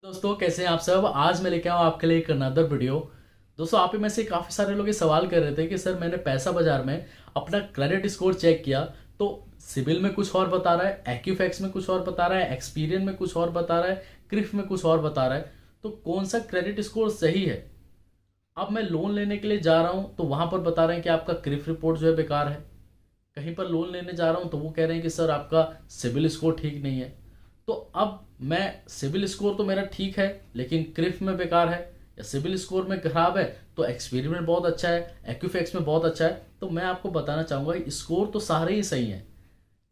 दोस्तों कैसे हैं आप सब। आज मैं लेके आऊँ आपके लिए एक अनदर वीडियो। दोस्तों आप ही में से काफ़ी सारे लोग ये सवाल कर रहे थे कि सर मैंने पैसा बाजार में अपना क्रेडिट स्कोर चेक किया तो सिबिल में कुछ और बता रहा है, एक्यूफैक्स में कुछ और बता रहा है, एक्सपीरियन में कुछ और बता रहा है, क्रिफ में कुछ और बता रहा है। तो कौन सा क्रेडिट स्कोर सही है। अब मैं लोन लेने के लिए जा रहा हूँ तो वहाँ पर बता रहे हैं कि आपका क्रिफ रिपोर्ट जो है बेकार है। कहीं पर लोन लेने जा रहा हूँ तो वो कह रहे हैं कि सर आपका सिबिल स्कोर ठीक नहीं है। तो अब मैं सिबिल स्कोर तो मेरा ठीक है लेकिन क्रिफ में बेकार है, या सिबिल स्कोर में खराब है तो एक्सपीरियंस बहुत अच्छा है, एक्यूफैक्स में बहुत अच्छा है। तो मैं आपको बताना चाहूँगा स्कोर तो सारे ही सही हैं,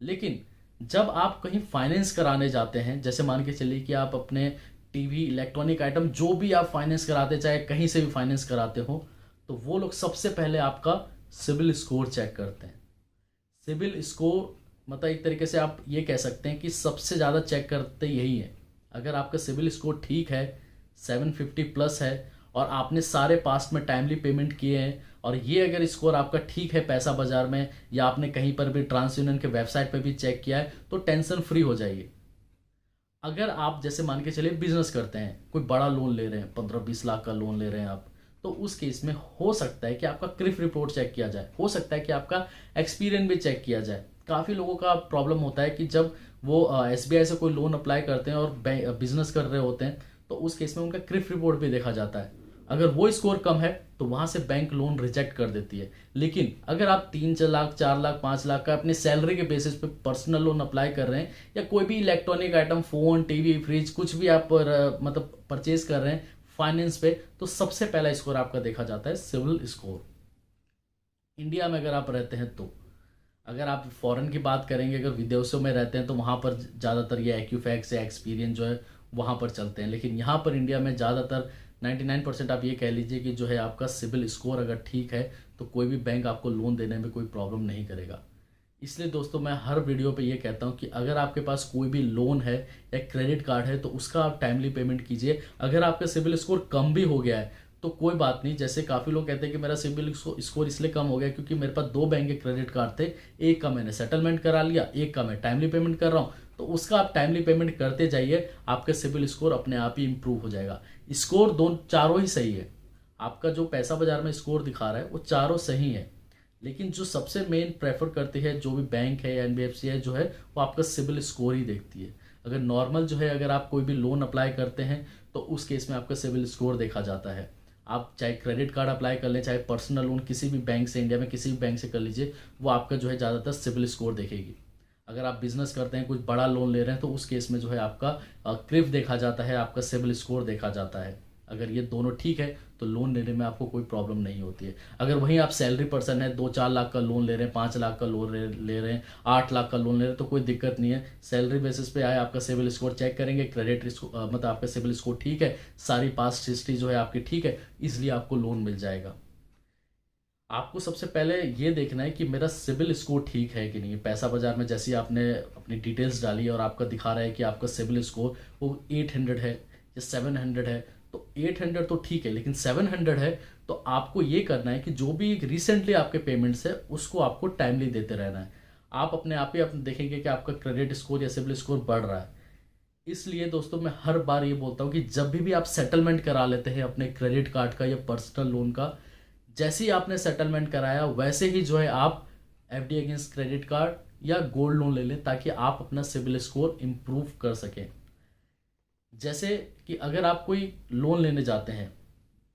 लेकिन जब आप कहीं फाइनेंस कराने जाते हैं, जैसे मान के चलिए कि आप अपने टीवी इलेक्ट्रॉनिक आइटम जो भी आप फाइनेंस कराते चाहे कहीं से भी फाइनेंस कराते हो, तो वो लोग सबसे पहले आपका सिबिल स्कोर चेक करते हैं। सिबिल स्कोर मतलब एक तरीके से आप ये कह सकते हैं कि सबसे ज़्यादा चेक करते यही है। अगर आपका सिबिल स्कोर ठीक है, 750 प्लस है, और आपने सारे पास्ट में टाइमली पेमेंट किए हैं, और ये अगर स्कोर आपका ठीक है पैसा बाजार में या आपने कहीं पर भी ट्रांस यूनियन के वेबसाइट पर भी चेक किया है, तो टेंशन फ्री हो जाइए। अगर आप जैसे मान के चलिए बिजनेस करते हैं, कोई बड़ा लोन ले रहे हैं, 15-20 लाख का लोन ले रहे हैं आप, तो उस केस में हो सकता है कि आपका क्रिफ रिपोर्ट चेक किया जाए, हो सकता है कि आपका एक्सपीरियंस भी चेक किया जाए। काफ़ी लोगों का प्रॉब्लम होता है कि जब वो एसबीआई से कोई लोन अप्लाई करते हैं और बिजनेस कर रहे होते हैं, तो उस केस में उनका क्रिफ रिपोर्ट भी देखा जाता है। अगर वो स्कोर कम है तो वहां से बैंक लोन रिजेक्ट कर देती है। लेकिन अगर आप 3-4 लाख, 4 लाख, 5 लाख का अपने सैलरी के बेसिस पे पर्सनल लोन अप्लाई कर रहे हैं, या कोई भी electronic item, phone, TV, fridge, कुछ भी आप मतलब परचेज कर रहे हैं फाइनेंस पे, तो सबसे पहला स्कोर आपका देखा जाता है सिविल स्कोर। इंडिया में अगर आप रहते हैं तो, अगर आप फॉरेन की बात करेंगे, अगर विदेशों में रहते हैं तो वहाँ पर ज़्यादातर ये एक्यूफैक्स या एक्सपीरियंस जो है वहाँ पर चलते हैं। लेकिन यहाँ पर इंडिया में ज़्यादातर 99% आप ये कह लीजिए कि जो है आपका सिबिल स्कोर अगर ठीक है तो कोई भी बैंक आपको लोन देने में कोई प्रॉब्लम नहीं करेगा। इसलिए दोस्तों मैं हर वीडियो पे ये कहता हूँ कि अगर आपके पास कोई भी लोन है या क्रेडिट कार्ड है तो उसका आप टाइमली पेमेंट कीजिए। अगर आपका सिबिल स्कोर कम भी हो गया है तो कोई बात नहीं। जैसे काफ़ी लोग कहते हैं कि मेरा सिबिल स्कोर इसलिए कम हो गया क्योंकि मेरे पास दो बैंक के क्रेडिट कार्ड थे, एक का मैंने सेटलमेंट करा लिया, एक का मैं टाइमली पेमेंट कर रहा हूँ। तो उसका आप टाइमली पेमेंट करते जाइए, आपका सिबिल स्कोर अपने आप ही इंप्रूव हो जाएगा। स्कोर दो चारों ही सही है। आपका जो पैसा बाजार में स्कोर दिखा रहा है वो चारों सही है, लेकिन जो सबसे मेन प्रेफर करती है जो भी बैंक है या एनबीएफसी है जो है, वो आपका सिबिल स्कोर ही देखती है। अगर नॉर्मल जो है, अगर आप कोई भी लोन अप्लाई करते हैं तो उस केस में आपका सिबिल स्कोर देखा जाता है। आप चाहे क्रेडिट कार्ड अप्लाई कर लें, चाहे पर्सनल लोन किसी भी बैंक से, इंडिया में किसी भी बैंक से कर लीजिए, वो आपका जो है ज़्यादातर सिबिल स्कोर देखेगी। अगर आप बिजनेस करते हैं, कुछ बड़ा लोन ले रहे हैं, तो उस केस में जो है आपका क्रिफ देखा जाता है, आपका सिबिल स्कोर देखा जाता है। अगर ये दोनों ठीक है तो लोन लेने में आपको कोई प्रॉब्लम नहीं होती है। अगर वहीं आप सैलरी पर्सन है, 2-4 लाख का लोन ले रहे हैं, 5 लाख का लोन ले रहे हैं, 8 लाख का लोन ले रहे हैं, तो कोई दिक्कत नहीं है। सैलरी बेसिस पे आए, आपका सिविल स्कोर चेक करेंगे, क्रेडिट मतलब आपका सिविल स्कोर ठीक है, सारी पास्ट हिस्ट्री जो है आपकी ठीक है, इसलिए आपको लोन मिल जाएगा। आपको सबसे पहले ये देखना है कि मेरा सिबिल स्कोर ठीक है कि नहीं। पैसा बाजार में जैसे ही आपने अपनी डिटेल्स डाली और आपका दिखा रहा है कि आपका सिबिल स्कोर वो 800 है या 700 है, तो 800 तो ठीक है, लेकिन 700 है तो आपको ये करना है कि जो भी रिसेंटली आपके पेमेंट्स है उसको आपको टाइमली देते रहना है। आप अपने आप ही अपने देखेंगे कि आपका क्रेडिट स्कोर या सिबिल स्कोर बढ़ रहा है। इसलिए दोस्तों मैं हर बार ये बोलता हूँ कि जब भी आप सेटलमेंट करा लेते हैं अपने क्रेडिट कार्ड का या पर्सनल लोन का, जैसे ही आपने सेटलमेंट कराया वैसे ही जो है आप एफडी अगेंस्ट क्रेडिट कार्ड या गोल्ड लोन ले लें, ताकि आप अपना सिबिल स्कोर इम्प्रूव कर सकें। जैसे कि अगर आप कोई लोन लेने जाते हैं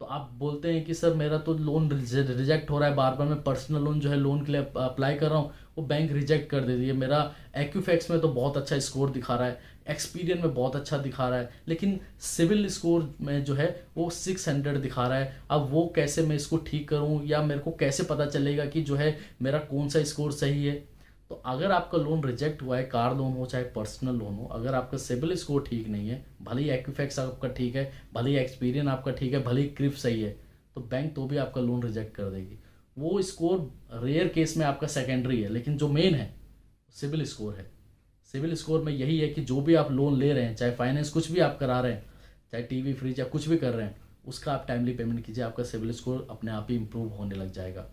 तो आप बोलते हैं कि सर मेरा तो लोन रिजेक्ट हो रहा है, बार बार मैं पर्सनल लोन जो है लोन के लिए अप्लाई कर रहा हूँ, वो बैंक रिजेक्ट कर देती है। मेरा एक्यूफैक्स में तो बहुत अच्छा स्कोर दिखा रहा है, एक्सपीरियन में बहुत अच्छा दिखा रहा है, लेकिन सिविल स्कोर में जो है वो 600 दिखा रहा है। अब वो कैसे मैं इसको ठीक करूँ, या मेरे को कैसे पता चलेगा कि जो है मेरा कौन सा स्कोर सही है। तो अगर आपका लोन रिजेक्ट हुआ है, कार लोन हो चाहे पर्सनल लोन हो, अगर आपका सिबिल स्कोर ठीक नहीं है, भले ही एक्यूफैक्स आपका ठीक है, भले ही एक्सपीरियन आपका ठीक है, भले ही क्रिफ सही है, तो बैंक तो भी आपका लोन रिजेक्ट कर देगी। वो स्कोर रेयर केस में आपका सेकेंडरी है, लेकिन जो मेन है सिबिल स्कोर है। सिबिल स्कोर में यही है कि जो भी आप लोन ले रहे हैं, चाहे फाइनेंस कुछ भी आप करा रहे हैं, चाहे टीवी, फ्रिज या कुछ भी कर रहे हैं, उसका आप टाइमली पेमेंट कीजिए, आपका सिबिल स्कोर अपने आप ही इंप्रूव होने लग जाएगा।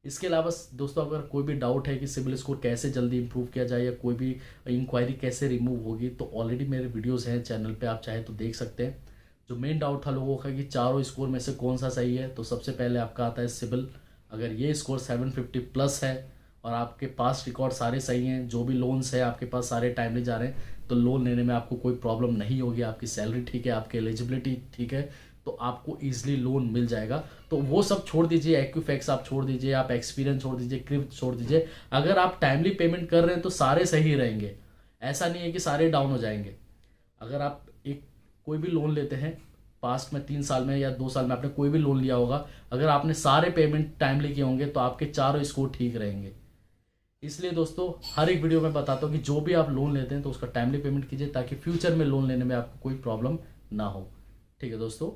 इसके अलावा दोस्तों अगर कोई भी डाउट है कि सिबिल स्कोर कैसे जल्दी इंप्रूव किया जाए या कोई भी इंक्वायरी कैसे रिमूव होगी, तो ऑलरेडी मेरे वीडियोस हैं चैनल पे, आप चाहे तो देख सकते हैं। जो मेन डाउट था लोगों का कि चारों स्कोर में से कौन सा सही है, तो सबसे पहले आपका आता है सिबिल। अगर ये स्कोर 750 प्लस है और आपके पास रिकॉर्ड सारे सही हैं, जो भी लोन्स है आपके पास सारे टाइमली जा रहे हैं, तो लोन लेने में आपको कोई प्रॉब्लम नहीं होगी। आपकी सैलरी ठीक है, आपकी एलिजिबिलिटी ठीक है, तो आपको ईजिली लोन मिल जाएगा। तो वो सब छोड़ दीजिए, एक्यूफैक्स आप छोड़ दीजिए, आप एक्सपीरियंस छोड़ दीजिए, क्रिप छोड़ दीजिए। अगर आप टाइमली पेमेंट कर रहे हैं तो सारे सही रहेंगे, ऐसा नहीं है कि सारे डाउन हो जाएंगे। अगर आप एक कोई भी लोन लेते हैं पास्ट में 3 साल में या 2 साल में आपने कोई भी लोन लिया होगा, अगर आपने सारे पेमेंट टाइमली किए होंगे तो आपके चारों स्कोर ठीक रहेंगे। इसलिए दोस्तों हर एक वीडियो में बताता हूँ कि जो भी आप लोन लेते हैं तो उसका टाइमली पेमेंट कीजिए, ताकि फ्यूचर में लोन लेने में आपको कोई प्रॉब्लम ना हो। ठीक है दोस्तों।